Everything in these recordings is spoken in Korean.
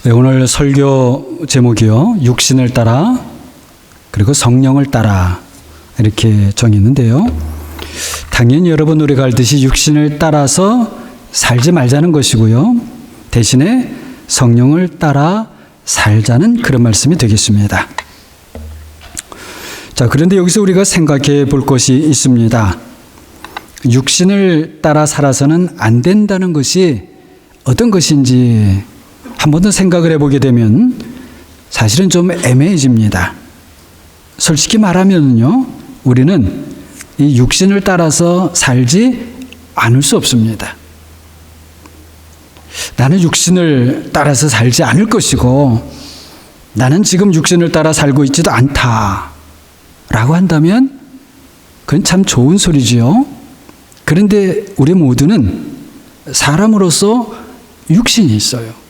네, 오늘 설교 제목이요. 육신을 따라 그리고 성령을 따라 이렇게 정했는데요. 당연히 여러분 우리가 알듯이 육신을 따라서 살지 말자는 것이고요. 대신에 성령을 따라 살자는 그런 말씀이 되겠습니다. 자, 그런데 여기서 우리가 생각해 볼 것이 있습니다. 육신을 따라 살아서는 안 된다는 것이 어떤 것인지 한 번 더 생각을 해보게 되면 사실은 좀 애매해집니다. 솔직히 말하면요, 우리는 이 육신을 따라서 살지 않을 수 없습니다. 나는 육신을 따라서 살지 않을 것이고 나는 지금 육신을 따라 살고 있지도 않다 라고 한다면 그건 참 좋은 소리지요. 그런데 우리 모두는 사람으로서 육신이 있어요.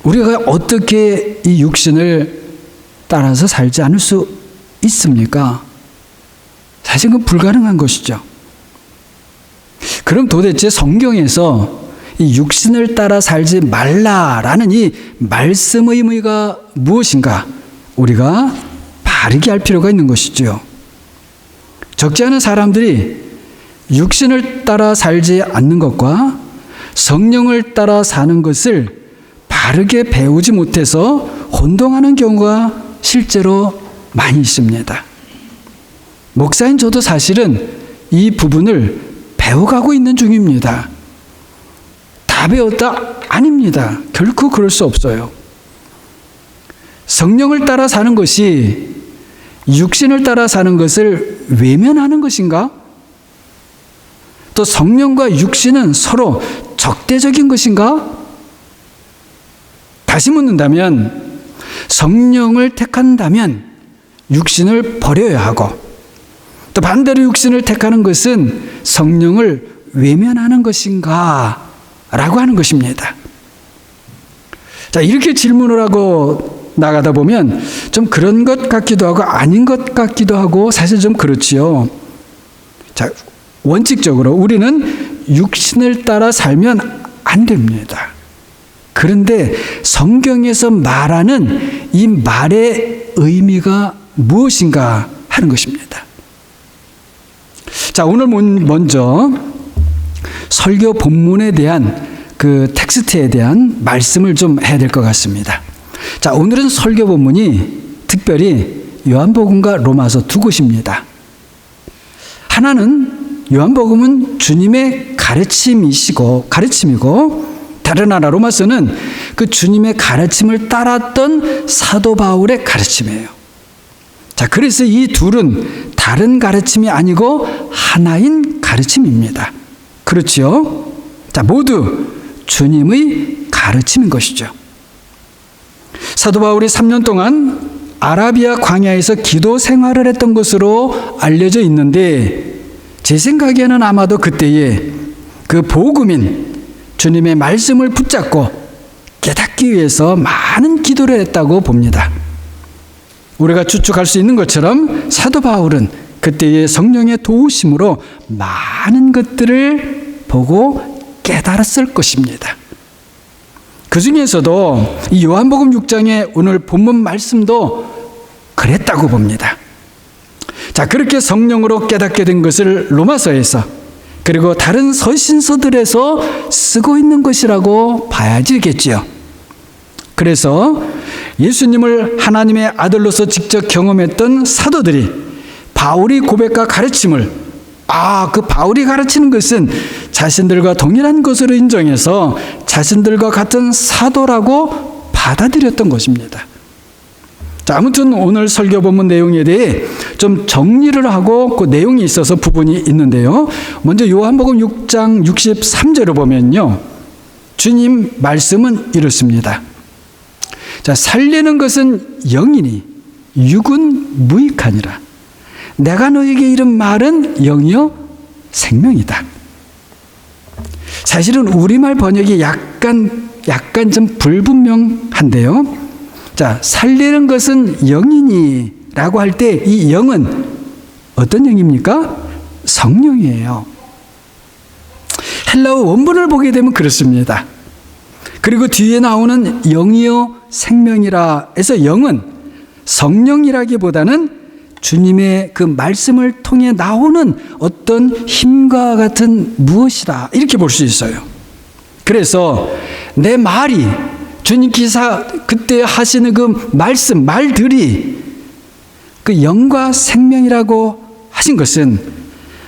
우리가 어떻게 이 육신을 따라서 살지 않을 수 있습니까? 사실 그건 불가능한 것이죠. 그럼 도대체 성경에서 이 육신을 따라 살지 말라라는 이 말씀의 의미가 무엇인가 우리가 바르게 알 필요가 있는 것이죠. 적지 않은 사람들이 육신을 따라 살지 않는 것과 성령을 따라 사는 것을 바르게 배우지 못해서 혼동하는 경우가 실제로 많이 있습니다. 목사인 저도 사실은 이 부분을 배워가고 있는 중입니다. 다 배웠다? 아닙니다. 결코 그럴 수 없어요. 성령을 따라 사는 것이 육신을 따라 사는 것을 외면하는 것인가? 또 성령과 육신은 서로 적대적인 것인가? 다시 묻는다면 성령을 택한다면 육신을 버려야 하고 또 반대로 육신을 택하는 것은 성령을 외면하는 것인가? 라고 하는 것입니다. 자, 이렇게 질문을 하고 나가다 보면 좀 그런 것 같기도 하고 아닌 것 같기도 하고 사실 좀 그렇지요. 자, 원칙적으로 우리는 육신을 따라 살면 안 됩니다. 그런데 성경에서 말하는 이 말의 의미가 무엇인가 하는 것입니다. 자, 오늘 먼저 설교 본문에 대한 그 텍스트에 대한 말씀을 좀 해야 될 것 같습니다. 자, 오늘은 설교 본문이 특별히 요한복음과 로마서 두 곳입니다. 하나는 요한복음은 주님의 가르침이고 다른 하나 로마서는 그 주님의 가르침을 따랐던 사도 바울의 가르침이에요. 자, 그래서 이 둘은 다른 가르침이 아니고 하나인 가르침입니다. 그렇지요? 자, 모두 주님의 가르침인 것이죠. 사도 바울이 3년 동안 아라비아 광야에서 기도 생활을 했던 것으로 알려져 있는데 제 생각에는 아마도 그때에 그 복음인 주님의 말씀을 붙잡고 깨닫기 위해서 많은 기도를 했다고 봅니다. 우리가 추측할 수 있는 것처럼 사도 바울은 그때의 성령의 도우심으로 많은 것들을 보고 깨달았을 것입니다. 그 중에서도 이 요한복음 6장의 오늘 본문 말씀도 그랬다고 봅니다. 자, 그렇게 성령으로 깨닫게 된 것을 로마서에서 그리고 다른 서신서들에서 쓰고 있는 것이라고 봐야지겠지요. 그래서 예수님을 하나님의 아들로서 직접 경험했던 사도들이 바울이 고백과 가르침을 그 바울이 가르치는 것은 자신들과 동일한 것으로 인정해서 자신들과 같은 사도라고 받아들였던 것입니다. 자, 아무튼 오늘 설교 본문 내용에 대해 좀 정리를 하고 그 내용이 있어서 부분이 있는데요. 먼저 요한복음 6장 63절을 보면요. 주님 말씀은 이렇습니다. 자, 살리는 것은 영이니 육은 무익하니라. 내가 너에게 이른 말은 영이요 생명이다. 사실은 우리말 번역이 약간 좀 불분명한데요. 자, 살리는 것은 영이니 라고 할 때 이 영은 어떤 영입니까? 성령이에요. 헬라어 원문을 보게 되면 그렇습니다. 그리고 뒤에 나오는 영이요 생명이라 해서 영은 성령이라기보다는 주님의 그 말씀을 통해 나오는 어떤 힘과 같은 무엇이다, 이렇게 볼 수 있어요. 그래서 내 말이 주님께서 그때 하시는 그 말씀, 말들이 그 영과 생명이라고 하신 것은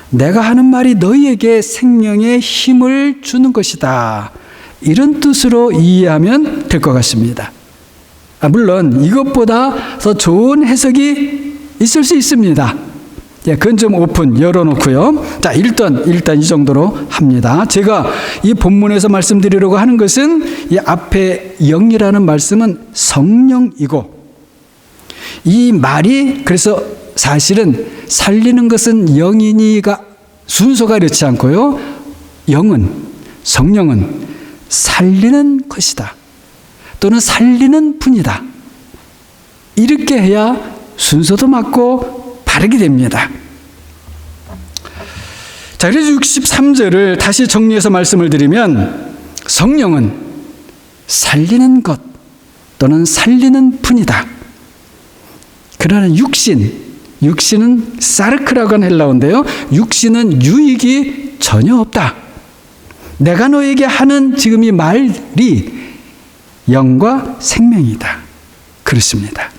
내가 하는 말이 너희에게 생명의 힘을 주는 것이다, 이런 뜻으로 이해하면 될 것 같습니다. 물론 이것보다 더 좋은 해석이 있을 수 있습니다. 그건 좀 오픈 열어놓고요. 자, 일단 이 정도로 합니다. 제가 이 본문에서 말씀드리려고 하는 것은 이 앞에 영이라는 말씀은 성령이고, 이 말이 그래서 사실은 살리는 것은 영이니가 순서가 그렇지 않고요. 성령은 살리는 것이다, 또는 살리는 분이다, 이렇게 해야 순서도 맞고 바르게 됩니다. 자, 그래서 63절을 다시 정리해서 말씀을 드리면, 성령은 살리는 것 또는 살리는 분이다. 그러나 육신은 사르크라고 하는 헬라어인데요, 육신은 유익이 전혀 없다. 내가 너에게 하는 지금 이 말이 영과 생명이다, 그렇습니다.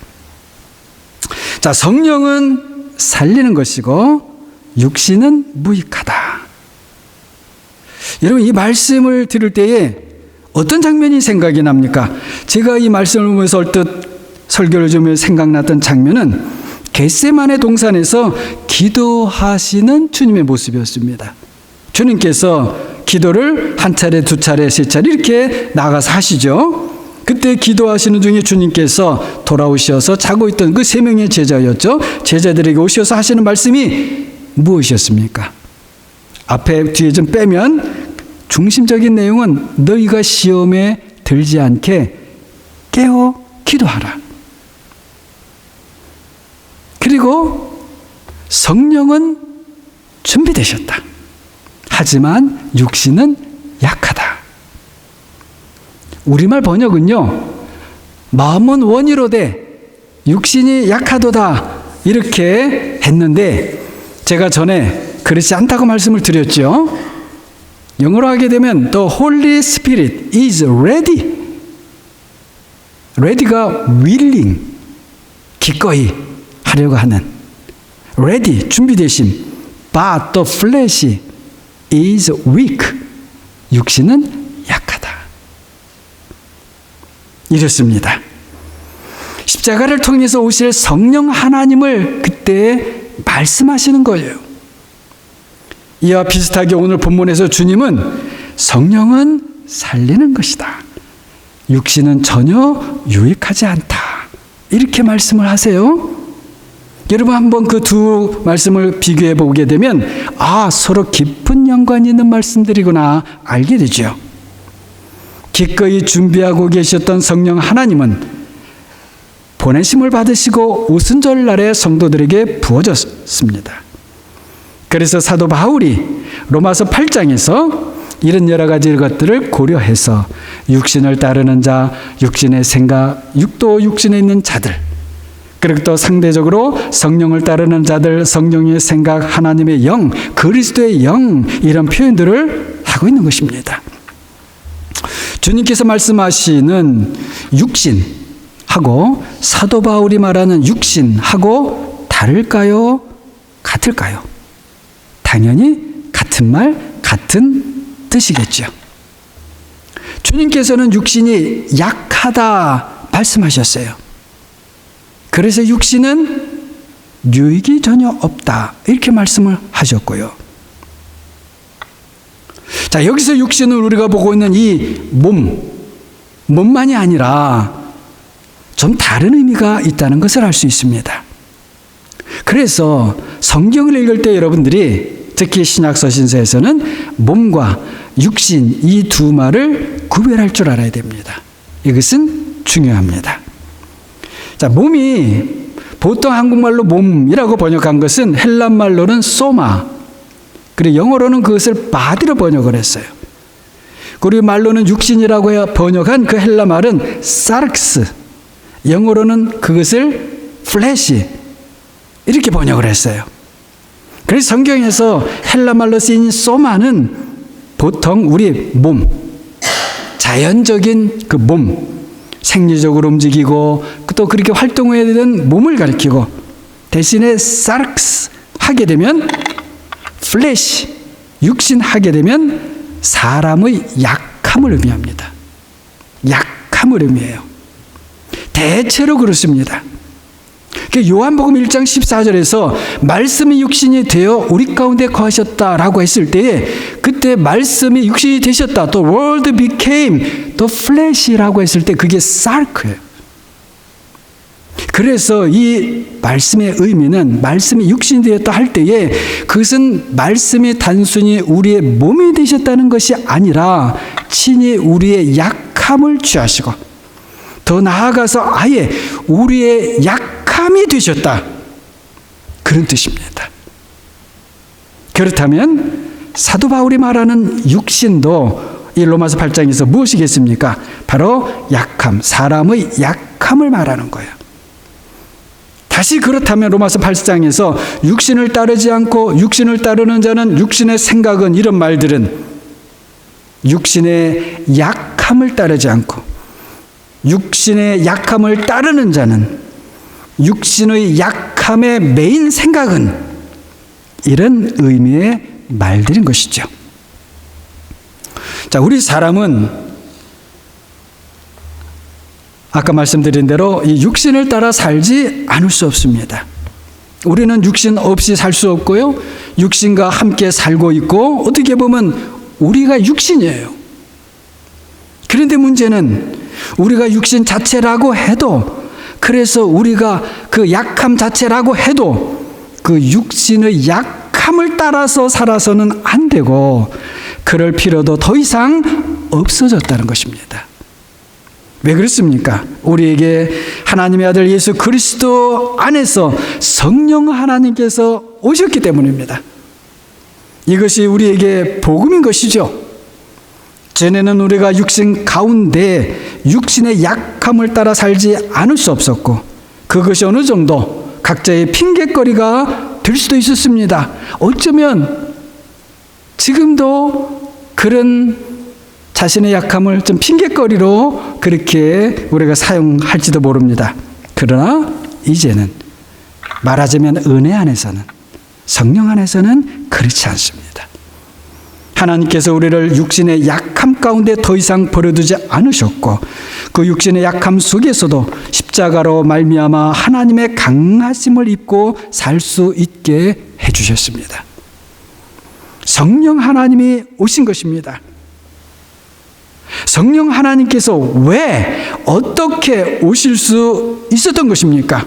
자, 성령은 살리는 것이고 육신은 무익하다. 여러분, 이 말씀을 들을 때에 어떤 장면이 생각이 납니까? 제가 이 말씀을 보면서 얼뜻 설교를 좀 생각났던 장면은 겟세마네 동산에서 기도하시는 주님의 모습이었습니다. 주님께서 기도를 한 차례, 두 차례, 세 차례 이렇게 나가서 하시죠. 그때 기도하시는 중에 주님께서 돌아오셔서 자고 있던 그 세 명의 제자였죠. 제자들에게 오셔서 하시는 말씀이 무엇이었습니까? 앞에 뒤에 좀 빼면 중심적인 내용은 너희가 시험에 들지 않게 깨어 기도하라. 그리고 성령은 준비되셨다. 하지만 육신은 약하다. 우리말 번역은요, 마음은 원이로되 육신이 약하도다, 이렇게 했는데 제가 전에 그렇지 않다고 말씀을 드렸죠. 영어로 하게 되면 The Holy Spirit is ready. ready가 willing, 기꺼이 하려고 하는, ready, 준비되심. But the flesh is weak. 육신은 약하다. 이렇습니다. 십자가를 통해서 오실 성령 하나님을 그때 말씀하시는 거예요. 이와 비슷하게 오늘 본문에서 주님은 성령은 살리는 것이다, 육신은 전혀 유익하지 않다, 이렇게 말씀을 하세요. 여러분, 한번 그 두 말씀을 비교해 보게 되면 서로 깊은 연관이 있는 말씀들이구나 알게 되죠. 기꺼이 준비하고 계셨던 성령 하나님은 보내심을 받으시고 오순절날에 성도들에게 부어졌습니다. 그래서 사도 바울이 로마서 8장에서 이런 여러 가지 것들을 고려해서 육신을 따르는 자, 육신의 생각, 또 육신에 있는 자들, 그리고 또 상대적으로 성령을 따르는 자들, 성령의 생각, 하나님의 영, 그리스도의 영, 이런 표현들을 하고 있는 것입니다. 주님께서 말씀하시는 육신하고 사도 바울이 말하는 육신하고 다를까요? 같을까요? 당연히 같은 말, 같은 뜻이겠죠. 주님께서는 육신이 약하다 말씀하셨어요. 그래서 육신은 유익이 전혀 없다, 이렇게 말씀을 하셨고요. 자, 여기서 육신을 우리가 보고 있는 이 몸만이 아니라 좀 다른 의미가 있다는 것을 알 수 있습니다. 그래서 성경을 읽을 때 여러분들이 특히 신약서신서에서는 몸과 육신, 이 두 말을 구별할 줄 알아야 됩니다. 이것은 중요합니다. 자, 몸이 보통 한국말로 몸이라고 번역한 것은 헬란말로는 소마, 그리고 영어로는 그것을 바디로 번역을 했어요. 우리 말로는 육신이라고 번역한 그 헬라 말은 사르크스, 영어로는 그것을 플래시 이렇게 번역을 했어요. 그래서 성경에서 헬라 말로 쓰인 소마는 보통 우리 몸, 자연적인 그 몸, 생리적으로 움직이고 또 그렇게 활동해야 되는 몸을 가리키고, 대신에 사르크스 하게 되면 플래시, 육신 하게 되면 사람의 약함을 의미합니다. 약함을 의미해요. 대체로 그렇습니다. 요한복음 1장 14절에서 말씀이 육신이 되어 우리 가운데 거하셨다라고 했을 때에, 그때 말씀이 육신이 되셨다, 또 word became the flesh라고 했을 때 그게 sark예요. 그래서 이 말씀의 의미는, 말씀이 육신이 되었다 할 때에 그것은 말씀이 단순히 우리의 몸이 되셨다는 것이 아니라 친히 우리의 약함을 취하시고, 더 나아가서 아예 우리의 약함이 되셨다, 그런 뜻입니다. 그렇다면 사도 바울이 말하는 육신도 이 로마서 8장에서 무엇이겠습니까? 바로 약함, 사람의 약함을 말하는 거예요. 다시 그렇다면 로마서 8장에서 육신을 따르지 않고 육신을 따르는 자는 육신의 생각은, 이런 말들은 육신의 약함을 따르지 않고 육신의 약함을 따르는 자는 육신의 약함의 메인 생각은, 이런 의미의 말들인 것이죠. 자, 우리 사람은 아까 말씀드린 대로 이 육신을 따라 살지 않을 수 없습니다. 우리는 육신 없이 살 수 없고요, 육신과 함께 살고 있고, 어떻게 보면 우리가 육신이에요. 그런데 문제는 우리가 육신 자체라고 해도, 그래서 우리가 그 약함 자체라고 해도 그 육신의 약함을 따라서 살아서는 안 되고, 그럴 필요도 더 이상 없어졌다는 것입니다. 왜 그렇습니까? 우리에게 하나님의 아들 예수 그리스도 안에서 성령 하나님께서 오셨기 때문입니다. 이것이 우리에게 복음인 것이죠. 전에는 우리가 육신 가운데 육신의 약함을 따라 살지 않을 수 없었고, 그것이 어느 정도 각자의 핑계거리가 될 수도 있었습니다. 어쩌면 지금도 그런 자신의 약함을 좀 핑계거리로 그렇게 우리가 사용할지도 모릅니다. 그러나 이제는 말하자면 은혜 안에서는, 성령 안에서는 그렇지 않습니다. 하나님께서 우리를 육신의 약함 가운데 더 이상 버려두지 않으셨고, 그 육신의 약함 속에서도 십자가로 말미암아 하나님의 강하심을 입고 살 수 있게 해주셨습니다. 성령 하나님이 오신 것입니다. 성령 하나님께서 왜, 어떻게 오실 수 있었던 것입니까?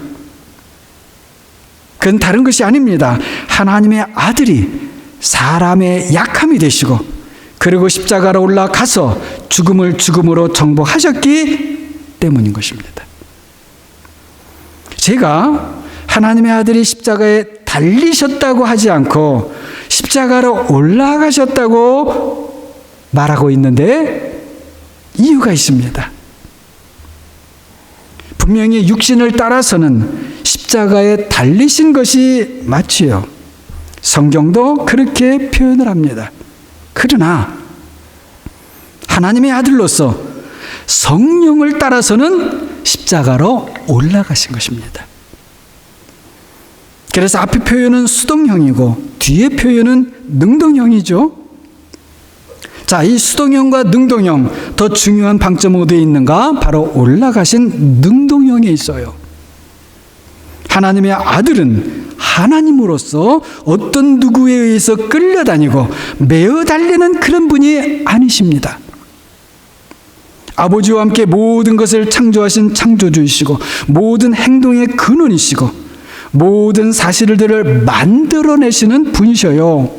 그건 다른 것이 아닙니다. 하나님의 아들이 사람의 약함이 되시고, 그리고 십자가로 올라가서 죽음을 죽음으로 정복하셨기 때문인 것입니다. 제가 하나님의 아들이 십자가에 달리셨다고 하지 않고 십자가로 올라가셨다고 말하고 있는데 이유가 있습니다. 분명히 육신을 따라서는 십자가에 달리신 것이 맞지요. 성경도 그렇게 표현을 합니다. 그러나 하나님의 아들로서 성령을 따라서는 십자가로 올라가신 것입니다. 그래서 앞의 표현은 수동형이고 뒤의 표현은 능동형이죠. 자, 이 수동형과 능동형, 더 중요한 방점은 어디에 있는가? 바로 올라가신 능동형에 있어요. 하나님의 아들은 하나님으로서 어떤 누구에 의해서 끌려다니고 매어 달리는 그런 분이 아니십니다. 아버지와 함께 모든 것을 창조하신 창조주이시고, 모든 행동의 근원이시고, 모든 사실들을 만들어내시는 분이셔요.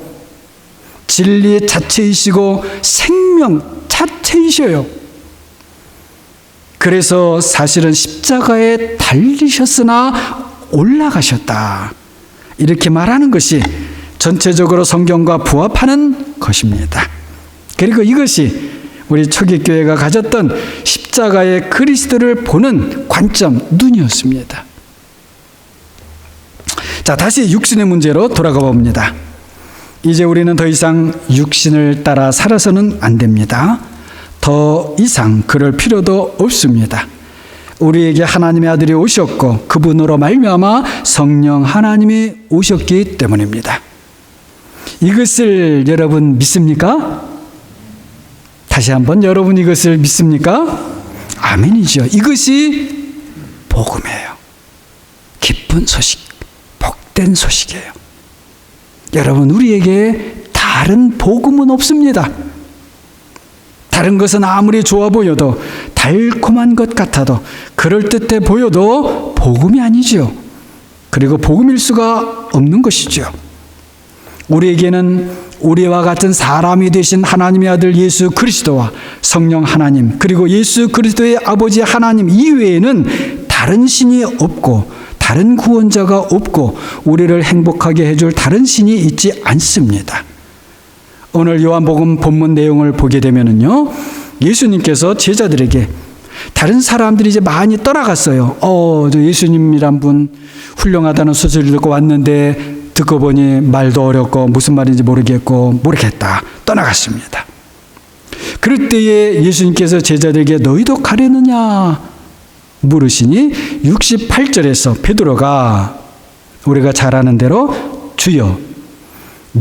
진리 자체이시고 생명 자체이셔요. 그래서 사실은 십자가에 달리셨으나 올라가셨다, 이렇게 말하는 것이 전체적으로 성경과 부합하는 것입니다. 그리고 이것이 우리 초기 교회가 가졌던 십자가의 그리스도를 보는 관점, 눈이었습니다. 자, 다시 육신의 문제로 돌아가 봅니다. 이제 우리는 더 이상 육신을 따라 살아서는 안 됩니다. 더 이상 그럴 필요도 없습니다. 우리에게 하나님의 아들이 오셨고 그분으로 말미암아 성령 하나님이 오셨기 때문입니다. 이것을 여러분 믿습니까? 다시 한번, 여러분 이것을 믿습니까? 아멘이죠. 이것이 복음이에요. 기쁜 소식, 복된 소식이에요. 여러분, 우리에게 다른 복음은 없습니다. 다른 것은 아무리 좋아 보여도, 달콤한 것 같아도, 그럴듯해 보여도 복음이 아니죠. 그리고 복음일 수가 없는 것이죠. 우리에게는 우리와 같은 사람이 되신 하나님의 아들 예수 그리스도와 성령 하나님, 그리고 예수 그리스도의 아버지 하나님 이외에는 다른 신이 없고 다른 구원자가 없고 우리를 행복하게 해줄 다른 신이 있지 않습니다. 오늘 요한복음 본문 내용을 보게 되면은요, 예수님께서 제자들에게, 다른 사람들이 이제 많이 떠나갔어요. 저 예수님이란 분 훌륭하다는 소식을 듣고 왔는데 듣고 보니 말도 어렵고 무슨 말인지 모르겠다. 떠나갔습니다. 그럴 때에 예수님께서 제자들에게 너희도 가려느냐 물으시니 68절에서 베드로가 우리가 잘 아는 대로 주여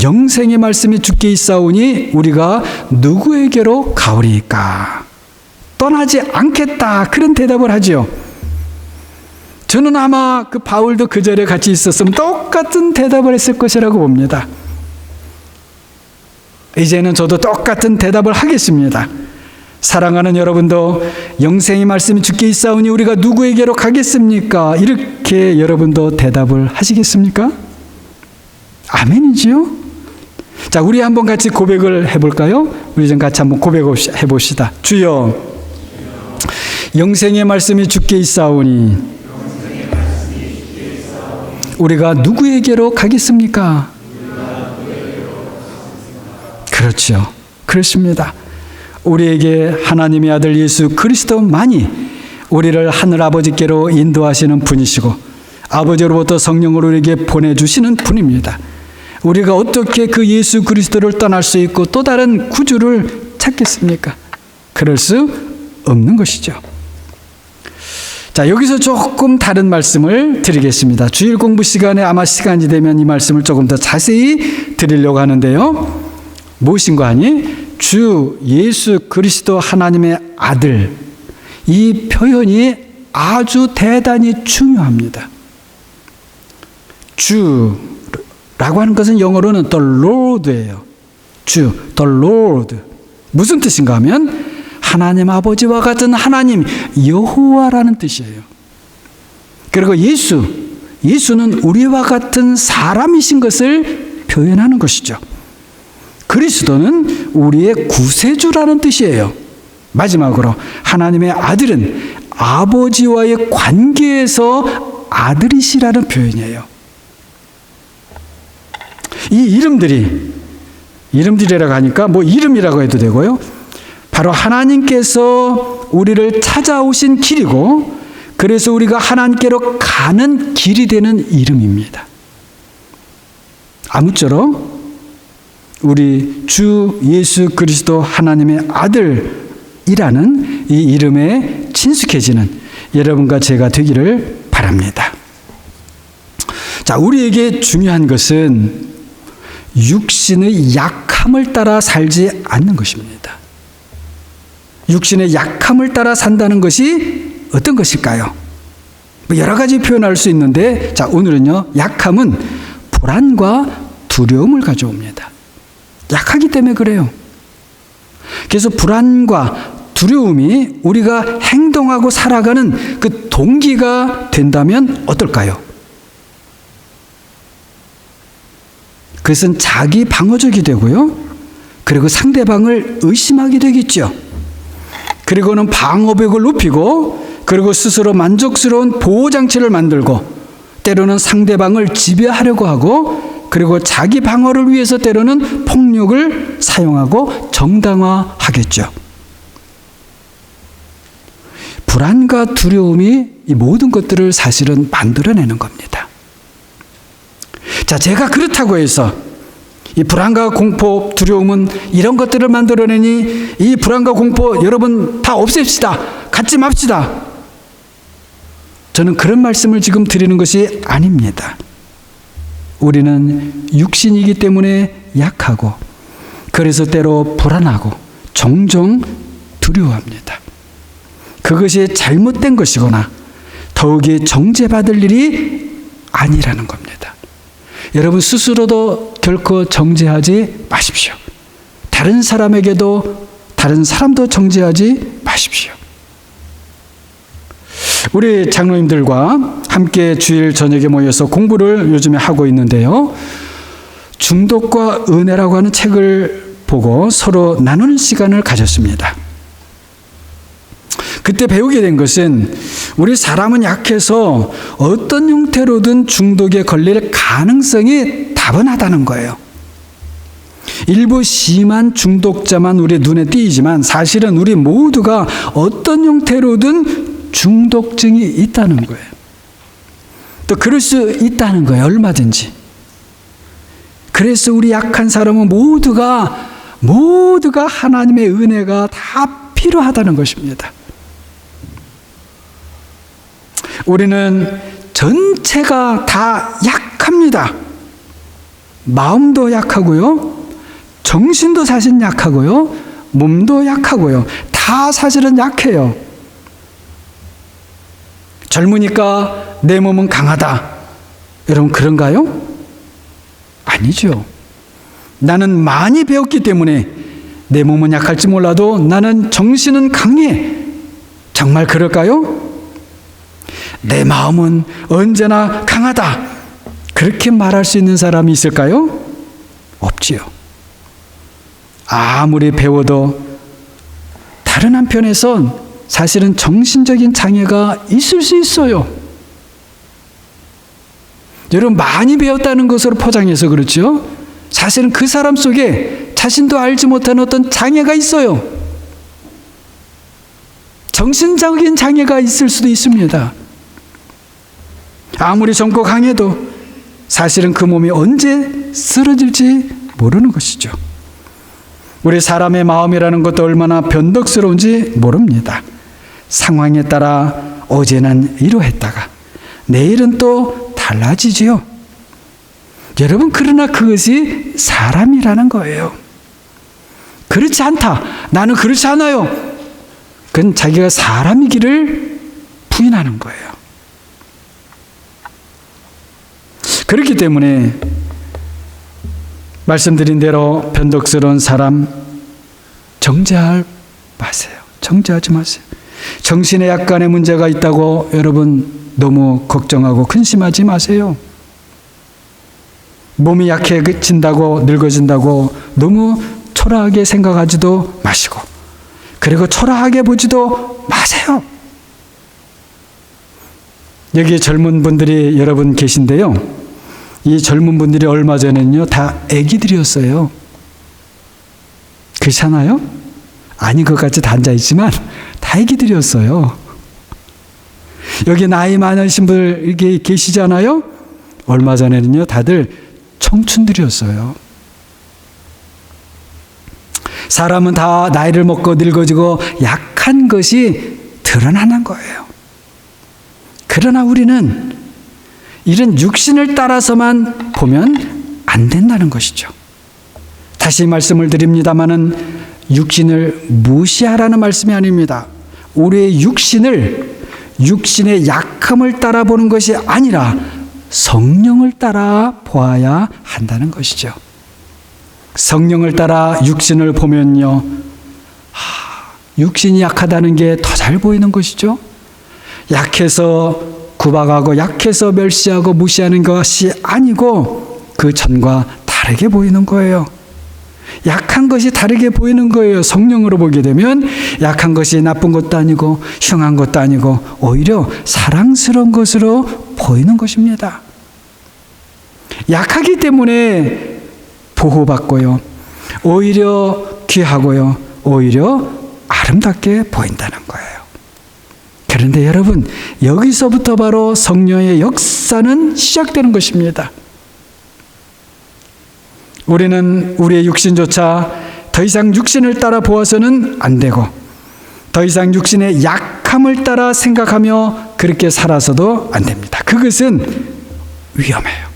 영생의 말씀이 주께 있사오니 우리가 누구에게로 가오리이까? 떠나지 않겠다, 그런 대답을 하죠. 저는 아마 그 바울도 그 자리에 같이 있었으면 똑같은 대답을 했을 것이라고 봅니다. 이제는 저도 똑같은 대답을 하겠습니다. 사랑하는 여러분도 영생의 말씀이 주께 있사오니 우리가 누구에게로 가겠습니까? 이렇게 여러분도 대답을 하시겠습니까? 아멘이지요? 자, 우리 한번 같이 고백을 해볼까요? 우리 좀 같이 한번 고백해봅시다. 주여, 영생의 말씀이 주께 있사오니 우리가 누구에게로 가겠습니까? 그렇죠. 그렇습니다. 우리에게 하나님의 아들 예수 그리스도만이 우리를 하늘 아버지께로 인도하시는 분이시고 아버지로부터 성령을 우리에게 보내주시는 분입니다. 우리가 어떻게 그 예수 그리스도를 떠날 수 있고 또 다른 구주를 찾겠습니까? 그럴 수 없는 것이죠. 자, 여기서 조금 다른 말씀을 드리겠습니다. 주일 공부 시간에 아마 시간이 되면 이 말씀을 조금 더 자세히 드리려고 하는데요. 무엇인가 하니 주 예수 그리스도 하나님의 아들, 이 표현이 아주 대단히 중요합니다. 주라고 하는 것은 영어로는 the Lord예요. 주, the Lord. 무슨 뜻인가 하면 하나님 아버지와 같은 하나님 여호와라는 뜻이에요. 그리고 예수는 우리와 같은 사람이신 것을 표현하는 것이죠. 그리스도는 우리의 구세주라는 뜻이에요. 마지막으로 하나님의 아들은 아버지와의 관계에서 아들이시라는 표현이에요. 이 이름들이라고 하니까 뭐 이름이라고 해도 되고요. 바로 하나님께서 우리를 찾아오신 길이고 그래서 우리가 하나님께로 가는 길이 되는 이름입니다. 아무쪼록 우리 주 예수 그리스도 하나님의 아들이라는 이 이름에 친숙해지는 여러분과 제가 되기를 바랍니다. 자, 우리에게 중요한 것은 육신의 약함을 따라 살지 않는 것입니다. 육신의 약함을 따라 산다는 것이 어떤 것일까요? 여러 가지 표현할 수 있는데, 자, 오늘은요, 약함은 불안과 두려움을 가져옵니다. 약하기 때문에 그래요. 그래서 불안과 두려움이 우리가 행동하고 살아가는 그 동기가 된다면 어떨까요? 그것은 자기 방어적이 되고요. 그리고 상대방을 의심하게 되겠죠. 그리고는 방어벽을 높이고 그리고 스스로 만족스러운 보호장치를 만들고 때로는 상대방을 지배하려고 하고 그리고 자기 방어를 위해서 때로는 폭력을 사용하고 정당화하겠죠. 불안과 두려움이 이 모든 것들을 사실은 만들어내는 겁니다. 자, 제가 그렇다고 해서 이 불안과 공포, 두려움은 이런 것들을 만들어내니 이 불안과 공포 여러분 다 없앱시다. 갖지 맙시다. 저는 그런 말씀을 지금 드리는 것이 아닙니다. 우리는 육신이기 때문에 약하고 그래서 때로 불안하고 종종 두려워합니다. 그것이 잘못된 것이거나 더욱이 정죄받을 일이 아니라는 겁니다. 여러분 스스로도 결코 정죄하지 마십시오. 다른 사람에게도 다른 사람도 정죄하지 마십시오. 우리 장로님들과 함께 주일 저녁에 모여서 공부를 요즘에 하고 있는데요. 중독과 은혜라고 하는 책을 보고 서로 나누는 시간을 가졌습니다. 그때 배우게 된 것은 우리 사람은 약해서 어떤 형태로든 중독에 걸릴 가능성이 다분하다는 거예요. 일부 심한 중독자만 우리 눈에 띄지만 사실은 우리 모두가 어떤 형태로든 중독증이 있다는 거예요. 또 그럴 수 있다는 거예요. 얼마든지. 그래서 우리 약한 사람은 모두가 하나님의 은혜가 다 필요하다는 것입니다. 우리는 전체가 다 약합니다. 마음도 약하고요. 정신도 사실 약하고요. 몸도 약하고요. 다 사실은 약해요. 젊으니까 내 몸은 강하다. 여러분 그런가요? 아니죠. 나는 많이 배웠기 때문에 내 몸은 약할지 몰라도 나는 정신은 강해. 정말 그럴까요? 내 마음은 언제나 강하다. 그렇게 말할 수 있는 사람이 있을까요? 없지요. 아무리 배워도 다른 한편에선 사실은 정신적인 장애가 있을 수 있어요. 여러분 많이 배웠다는 것으로 포장해서 그렇죠. 사실은 그 사람 속에 자신도 알지 못하는 어떤 장애가 있어요. 정신적인 장애가 있을 수도 있습니다. 아무리 젊고 강해도 사실은 그 몸이 언제 쓰러질지 모르는 것이죠. 우리 사람의 마음이라는 것도 얼마나 변덕스러운지 모릅니다. 상황에 따라 어제는 이러했다가 내일은 또 달라지지요. 여러분 그러나 그것이 사람이라는 거예요. 그렇지 않다. 나는 그렇지 않아요. 그건 자기가 사람이기를 부인하는 거예요. 그렇기 때문에 말씀드린 대로 변덕스러운 사람 정죄하지 마세요. 정죄하지 마세요. 정신에 약간의 문제가 있다고 여러분 너무 걱정하고 근심하지 마세요. 몸이 약해진다고 늙어진다고 너무 초라하게 생각하지도 마시고 그리고 초라하게 보지도 마세요. 여기 젊은 분들이 여러분 계신데요. 이 젊은 분들이 얼마 전에는요 다 애기들이었어요. 그렇잖아요? 아닌 것 같이 다 앉아있지만 다 애기들이었어요. 여기 나이 많으신 분들 이렇게 계시잖아요? 얼마 전에는요 다들 청춘들이었어요. 사람은 다 나이를 먹고 늙어지고 약한 것이 드러나는 거예요. 그러나 우리는 이런 육신을 따라서만 보면 안 된다는 것이죠. 다시 말씀을 드립니다마는 육신을 무시하라는 말씀이 아닙니다. 우리의 육신의 약함을 따라 보는 것이 아니라 성령을 따라 보아야 한다는 것이죠. 성령을 따라 육신을 보면요, 육신이 약하다는 게 더 잘 보이는 것이죠. 약해서 구박하고 약해서 멸시하고 무시하는 것이 아니고 그 전과 다르게 보이는 거예요. 약한 것이 다르게 보이는 거예요. 성령으로 보게 되면 약한 것이 나쁜 것도 아니고 흉한 것도 아니고 오히려 사랑스러운 것으로 보이는 것입니다. 약하기 때문에 보호받고요. 오히려 귀하고요. 오히려 아름답게 보인다는 거예요. 그런데 여러분, 여기서부터 바로 성령의 역사는 시작되는 것입니다. 우리는 우리의 육신조차 더 이상 육신을 따라 보아서는 안 되고, 더 이상 육신의 약함을 따라 생각하며 그렇게 살아서도 안 됩니다. 그것은 위험해요.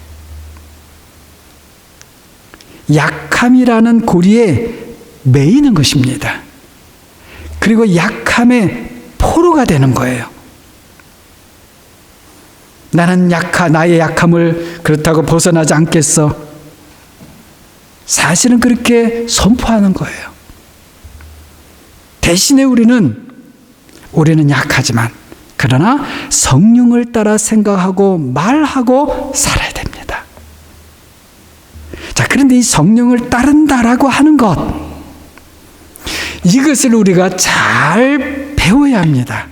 약함이라는 고리에 매이는 것입니다. 그리고 약함의 포로가 되는 거예요. 나는 나의 약함을 그렇다고 벗어나지 않겠어. 사실은 그렇게 선포하는 거예요. 대신에 우리는 약하지만, 그러나 성령을 따라 생각하고 말하고 살아야 됩니다. 자, 그런데 이 성령을 따른다라고 하는 것, 이것을 우리가 잘 배워야 합니다.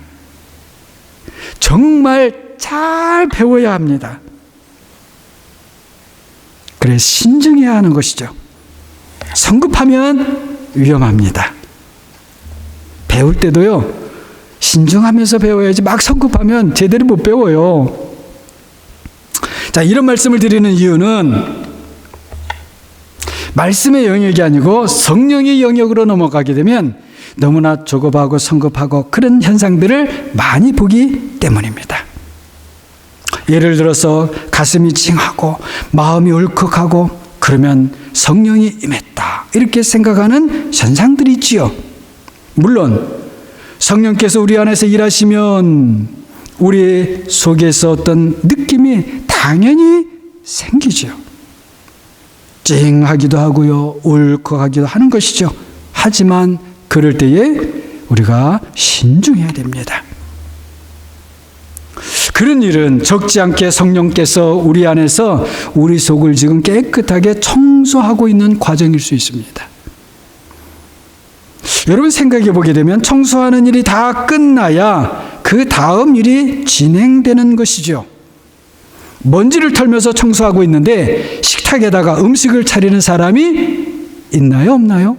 정말 잘 배워야 합니다. 그래, 신중해야 하는 것이죠. 성급하면 위험합니다. 배울 때도요, 신중하면서 배워야지 막 성급하면 제대로 못 배워요. 자, 이런 말씀을 드리는 이유는 말씀의 영역이 아니고 성령의 영역으로 넘어가게 되면 너무나 조급하고 성급하고 그런 현상들을 많이 보기 때문입니다. 예를 들어서 가슴이 찡하고 마음이 울컥하고 그러면 성령이 임했다, 이렇게 생각하는 현상들이 있지요. 물론 성령께서 우리 안에서 일하시면 우리 속에서 어떤 느낌이 당연히 생기죠. 찡하기도 하고요, 울컥하기도 하는 것이죠. 하지만 그럴 때에 우리가 신중해야 됩니다. 그런 일은 적지 않게 성령께서 우리 안에서 우리 속을 지금 깨끗하게 청소하고 있는 과정일 수 있습니다. 여러분, 생각해 보게 되면 청소하는 일이 다 끝나야 그 다음 일이 진행되는 것이죠. 먼지를 털면서 청소하고 있는데 식탁에다가 음식을 차리는 사람이 있나요, 없나요?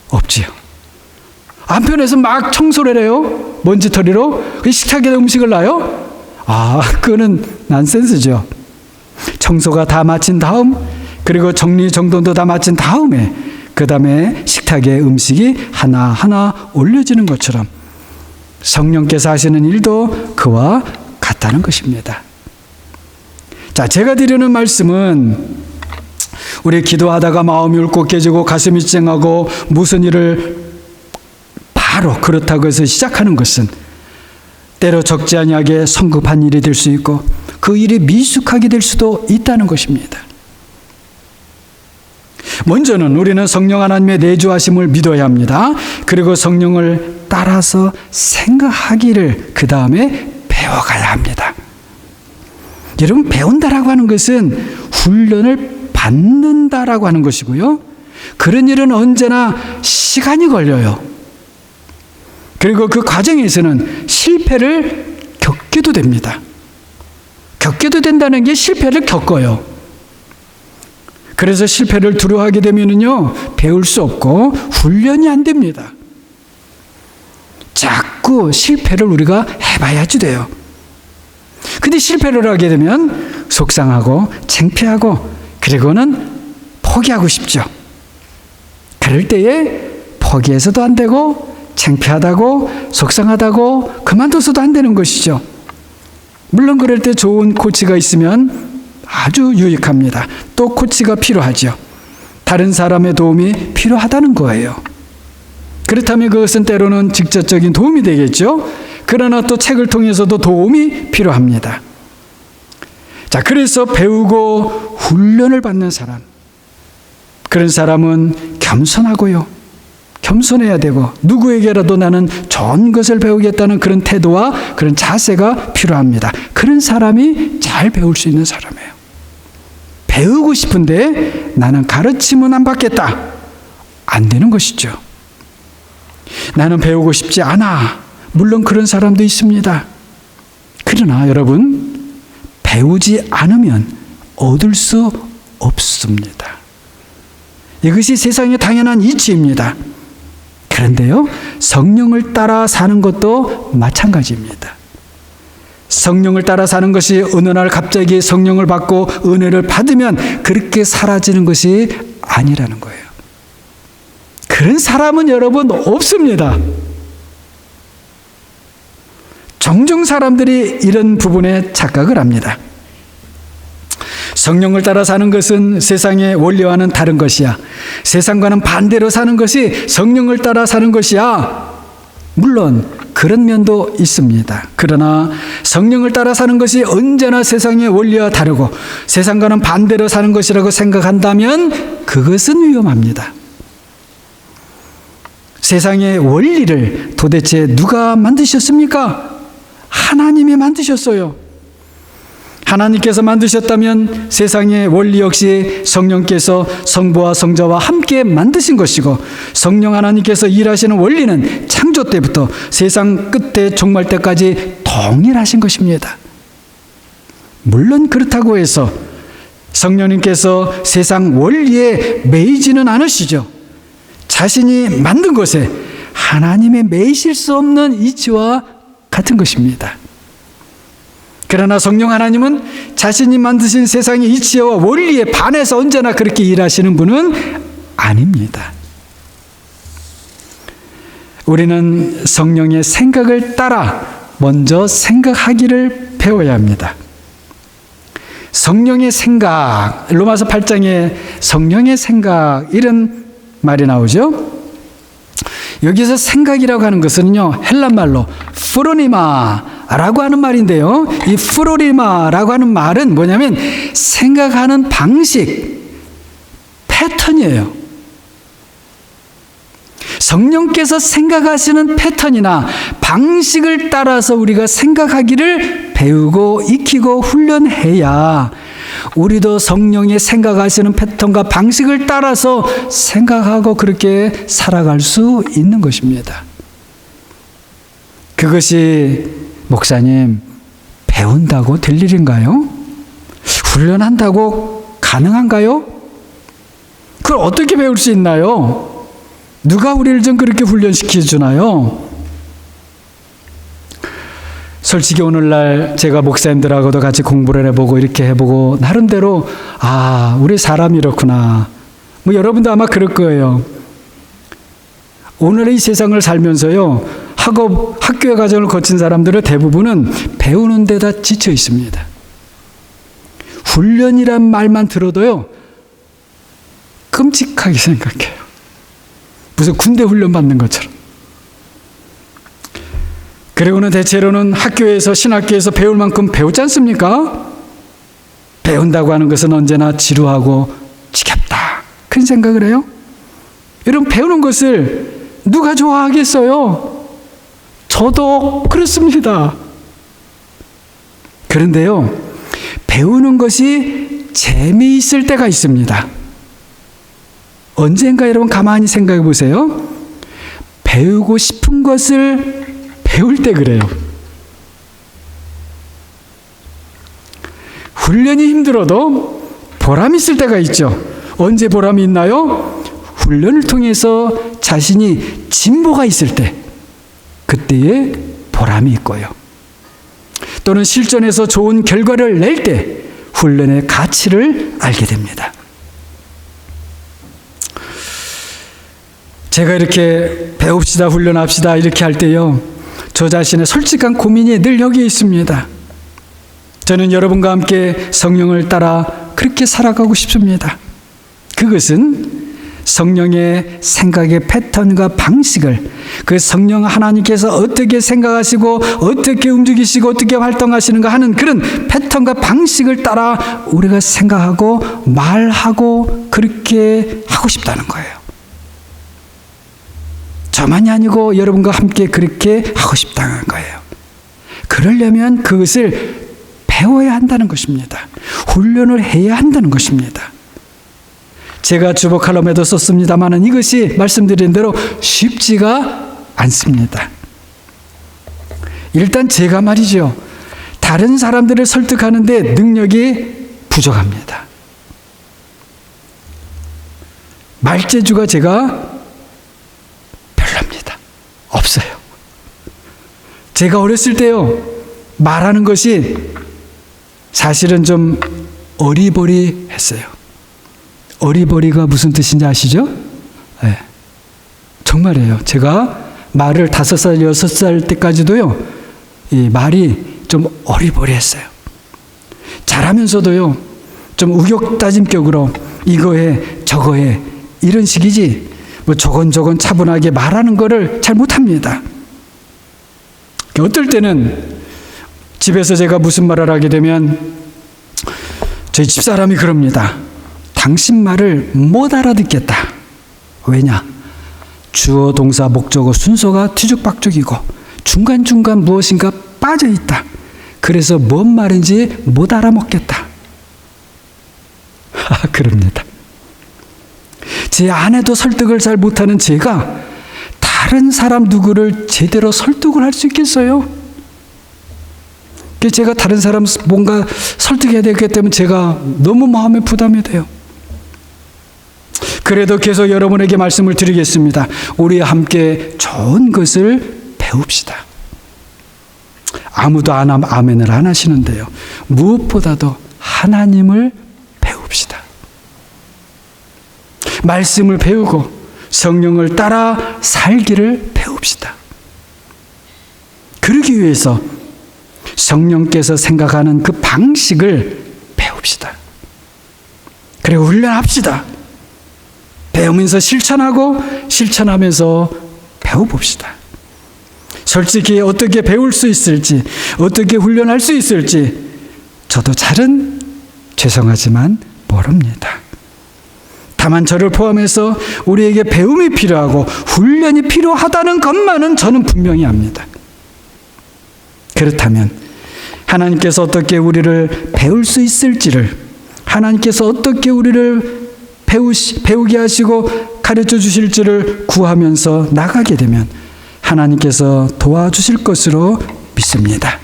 없지요. 한편에서 막 청소를 해요. 먼지털이로. 그 식탁에다 음식을 놔요? 그거는 난센스죠. 청소가 다 마친 다음, 그리고 정리정돈도 다 마친 다음에, 그 다음에 식탁에 음식이 하나하나 올려지는 것처럼 성령께서 하시는 일도 그와 같다는 것입니다. 자, 제가 드리는 말씀은 우리 기도하다가 마음이 울컥해지고 가슴이 찡하고 무슨 일을 바로 그렇다고 해서 시작하는 것은 때로 적지 아니하게 성급한 일이 될 수 있고 그 일이 미숙하게 될 수도 있다는 것입니다. 먼저는 우리는 성령 하나님의 내주하심을 믿어야 합니다. 그리고 성령을 따라서 생각하기를 그 다음에 배워가야 합니다. 여러분, 배운다라고 하는 것은 훈련을 받는다라고 하는 것이고요. 그런 일은 언제나 시간이 걸려요. 그리고 그 과정에서는 실패를 겪게도 됩니다. 겪게도 된다는 게 실패를 겪어요. 그래서 실패를 두려워하게 되면은요, 배울 수 없고 훈련이 안 됩니다. 자꾸 실패를 우리가 해봐야지 돼요. 근데 실패를 하게 되면 속상하고 창피하고 그리고는 포기하고 싶죠. 그럴 때에 포기해서도 안 되고 창피하다고 속상하다고 그만둬서도 안 되는 것이죠. 물론 그럴 때 좋은 코치가 있으면 아주 유익합니다. 또 코치가 필요하죠. 다른 사람의 도움이 필요하다는 거예요. 그렇다면 그것은 때로는 직접적인 도움이 되겠죠. 그러나 또 책을 통해서도 도움이 필요합니다. 자, 그래서 배우고 훈련을 받는 사람, 그런 사람은 겸손하고요. 겸손해야 되고 누구에게라도 나는 좋은 것을 배우겠다는 그런 태도와 그런 자세가 필요합니다. 그런 사람이 잘 배울 수 있는 사람이에요. 배우고 싶은데 나는 가르침은 안 받겠다. 안 되는 것이죠. 나는 배우고 싶지 않아. 물론 그런 사람도 있습니다. 그러나 여러분, 배우지 않으면 얻을 수 없습니다. 이것이 세상의 당연한 이치입니다. 그런데요, 성령을 따라 사는 것도 마찬가지입니다. 성령을 따라 사는 것이 어느 날 갑자기 성령을 받고 은혜를 받으면 그렇게 사라지는 것이 아니라는 거예요. 그런 사람은 여러분 없습니다. 종종 사람들이 이런 부분에 착각을 합니다. 성령을 따라 사는 것은 세상의 원리와는 다른 것이야. 세상과는 반대로 사는 것이 성령을 따라 사는 것이야. 물론 그런 면도 있습니다. 그러나 성령을 따라 사는 것이 언제나 세상의 원리와 다르고 세상과는 반대로 사는 것이라고 생각한다면 그것은 위험합니다. 세상의 원리를 도대체 누가 만드셨습니까? 하나님이 만드셨어요. 하나님께서 만드셨다면 세상의 원리 역시 성령께서 성부와 성자와 함께 만드신 것이고, 성령 하나님께서 일하시는 원리는 창조 때부터 세상 끝에 종말 때까지 동일하신 것입니다. 물론 그렇다고 해서 성령님께서 세상 원리에 매이지는 않으시죠. 자신이 만든 것에 하나님의 매이실 수 없는 이치와 같은 것입니다. 그러나 성령 하나님은 자신이 만드신 세상의 이치와 원리에 반해서 언제나 그렇게 일하시는 분은 아닙니다. 우리는 성령의 생각을 따라 먼저 생각하기를 배워야 합니다. 성령의 생각, 로마서 8장에 성령의 생각 이런 말이 나오죠. 여기서 생각이라고 하는 것은요, 헬란말로 프로니마라고 하는 말인데요, 이 프로니마라고 하는 말은 뭐냐면 생각하는 방식, 패턴이에요. 성령께서 생각하시는 패턴이나 방식을 따라서 우리가 생각하기를 배우고 익히고 훈련해야 우리도 성령의 생각하시는 패턴과 방식을 따라서 생각하고 그렇게 살아갈 수 있는 것입니다. 그것이 목사님 배운다고 될 일인가요? 훈련한다고 가능한가요? 그걸 어떻게 배울 수 있나요? 누가 우리를 좀 그렇게 훈련시켜 주나요? 솔직히 오늘날 제가 목사님들하고도 같이 공부를 해보고 이렇게 해보고 나름대로 우리 사람이 이렇구나. 뭐 여러분도 아마 그럴 거예요. 오늘의 이 세상을 살면서요, 학교의 과정을 거친 사람들의 대부분은 배우는 데다 지쳐 있습니다. 훈련이란 말만 들어도요, 끔찍하게 생각해요. 무슨 군대 훈련 받는 것처럼. 그리고는 대체로는 학교에서 신학교에서 배울 만큼 배우지 않습니까? 배운다고 하는 것은 언제나 지루하고 지겹다, 그런 생각을 해요. 여러분, 배우는 것을 누가 좋아하겠어요? 저도 그렇습니다. 그런데요, 배우는 것이 재미있을 때가 있습니다. 언젠가 여러분 가만히 생각해 보세요. 배우고 싶은 것을 배울 때 그래요. 훈련이 힘들어도 보람 있을 때가 있죠. 언제 보람이 있나요? 훈련을 통해서 자신이 진보가 있을 때, 그때에 보람이 있고요. 또는 실전에서 좋은 결과를 낼 때 훈련의 가치를 알게 됩니다. 제가 이렇게 배웁시다, 훈련합시다 이렇게 할 때요, 저 자신의 솔직한 고민이 늘 여기에 있습니다. 저는 여러분과 함께 성령을 따라 그렇게 살아가고 싶습니다. 그것은 성령의 생각의 패턴과 방식을, 그 성령 하나님께서 어떻게 생각하시고 어떻게 움직이시고 어떻게 활동하시는가 하는 그런 패턴과 방식을 따라 우리가 생각하고 말하고 그렇게 하고 싶다는 거예요. 저만이 아니고 여러분과 함께 그렇게 하고 싶다는 거예요. 그러려면 그것을 배워야 한다는 것입니다. 훈련을 해야 한다는 것입니다. 제가 주보 칼럼에도 썼습니다만 이것이 말씀드린 대로 쉽지가 않습니다. 일단 제가 말이죠, 다른 사람들을 설득하는데 능력이 부족합니다. 말재주가 제가 별로입니다. 제가 어렸을 때요, 말하는 것이 사실은 좀 어리버리했어요. 어리버리가 무슨 뜻인지 아시죠? 네. 정말이에요. 제가 말을 5살, 6살 때까지도요, 이 말이 좀 어리버리했어요. 잘하면서도요, 좀 우격다짐격으로 이거해, 저거해, 이런 식이지, 뭐 저건저건 차분하게 말하는 거를 잘 못합니다. 어떨 때는 집에서 제가 무슨 말을 하게 되면 저희 집사람이 그럽니다. 당신 말을 못 알아듣겠다. 왜냐? 주어, 동사, 목적어 순서가 뒤죽박죽이고 중간중간 무엇인가 빠져있다. 그래서 뭔 말인지 못 알아먹겠다. 그럽니다. 제 아내도 설득을 잘 못하는 제가 다른 사람 누구를 제대로 설득을 할 수 있겠어요? 제가 다른 사람 뭔가 설득해야 되기 때문에 제가 너무 마음에 부담이 돼요. 그래도 계속 여러분에게 말씀을 드리겠습니다. 우리 함께 좋은 것을 배웁시다. 아무도 아멘을 안 하시는데요. 무엇보다도 하나님을 배웁시다. 말씀을 배우고 성령을 따라 살기를 배웁시다. 그러기 위해서 성령께서 생각하는 그 방식을 배웁시다. 그리고 훈련합시다. 배우면서 실천하고 실천하면서 배워봅시다. 솔직히 어떻게 배울 수 있을지, 어떻게 훈련할 수 있을지 저도 잘은 죄송하지만 모릅니다. 다만 저를 포함해서 우리에게 배움이 필요하고 훈련이 필요하다는 것만은 저는 분명히 압니다. 그렇다면 하나님께서 어떻게 우리를 배울 수 있을지를, 하나님께서 어떻게 우리를 배우게 하시고 가르쳐 주실지를 구하면서 나가게 되면 하나님께서 도와주실 것으로 믿습니다.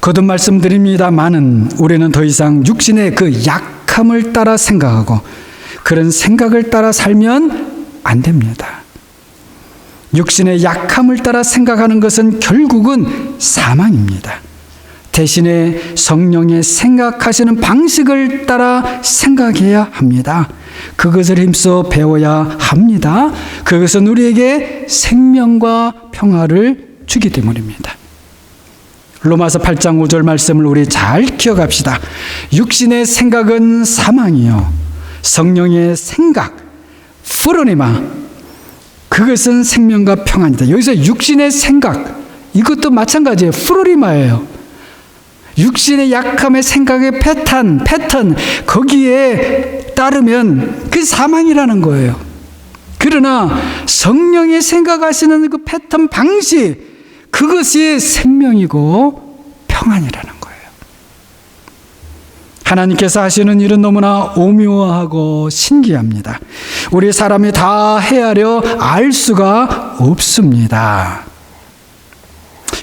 거듭 말씀드립니다마는 우리는 더 이상 육신의 그 약함을 따라 생각하고 그런 생각을 따라 살면 안 됩니다. 육신의 약함을 따라 생각하는 것은 결국은 사망입니다. 대신에 성령의 생각하시는 방식을 따라 생각해야 합니다. 그것을 힘써 배워야 합니다. 그것은 우리에게 생명과 평화를 주기 때문입니다. 로마서 8장 5절 말씀을 우리 잘 기억합시다. 육신의 생각은 사망이요 성령의 생각, 프로니마, 그것은 생명과 평안이다. 여기서 육신의 생각, 이것도 마찬가지예요. 프로니마예요. 육신의 약함의 생각의 패턴, 거기에 따르면 그 사망이라는 거예요. 그러나 성령이 생각하시는 그 패턴 방식, 그것이 생명이고 평안이라는 거예요. 하나님께서 하시는 일은 너무나 오묘하고 신기합니다. 우리 사람이 다 헤아려 알 수가 없습니다.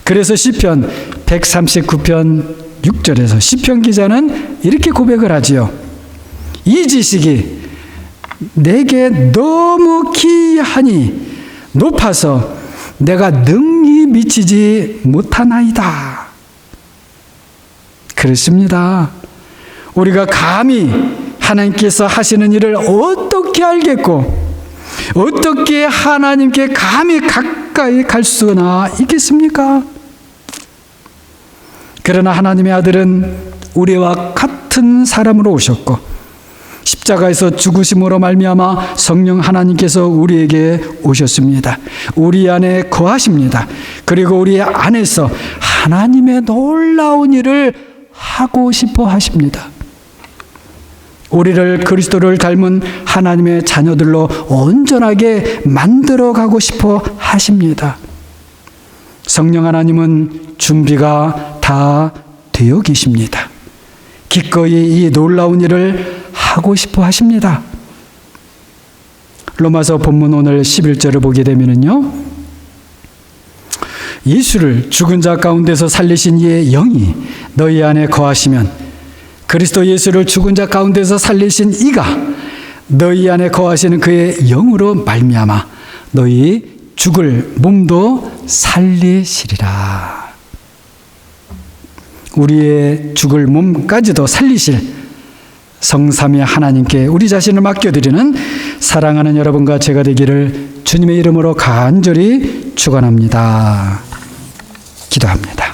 그래서 시편 139편 6절에서 시편 기자는 이렇게 고백을 하지요. 이 지식이 내게 너무 기이하니 높아서 내가 능히 미치지 못하나이다. 그렇습니다. 우리가 감히 하나님께서 하시는 일을 어떻게 알겠고 어떻게 하나님께 감히 가까이 갈 수나 있겠습니까? 그러나 하나님의 아들은 우리와 같은 사람으로 오셨고 십자가에서 죽으심으로 말미암아 성령 하나님께서 우리에게 오셨습니다. 우리 안에 거하십니다. 그리고 우리 안에서 하나님의 놀라운 일을 하고 싶어 하십니다. 우리를 그리스도를 닮은 하나님의 자녀들로 온전하게 만들어가고 싶어 하십니다. 성령 하나님은 준비가 다 되어 계십니다. 기꺼이 이 놀라운 일을 하고 싶어 하십니다. 로마서 본문 오늘 11절을 보게 되면요, 예수를 죽은 자 가운데서 살리신 이의 영이 너희 안에 거하시면 그리스도 예수를 죽은 자 가운데서 살리신 이가 너희 안에 거하시는 그의 영으로 말미암아 너희 죽을 몸도 살리시리라. 우리의 죽을 몸까지도 살리실 성삼위 하나님께 우리 자신을 맡겨드리는 사랑하는 여러분과 제가 되기를 주님의 이름으로 간절히 축원합니다. 기도합니다.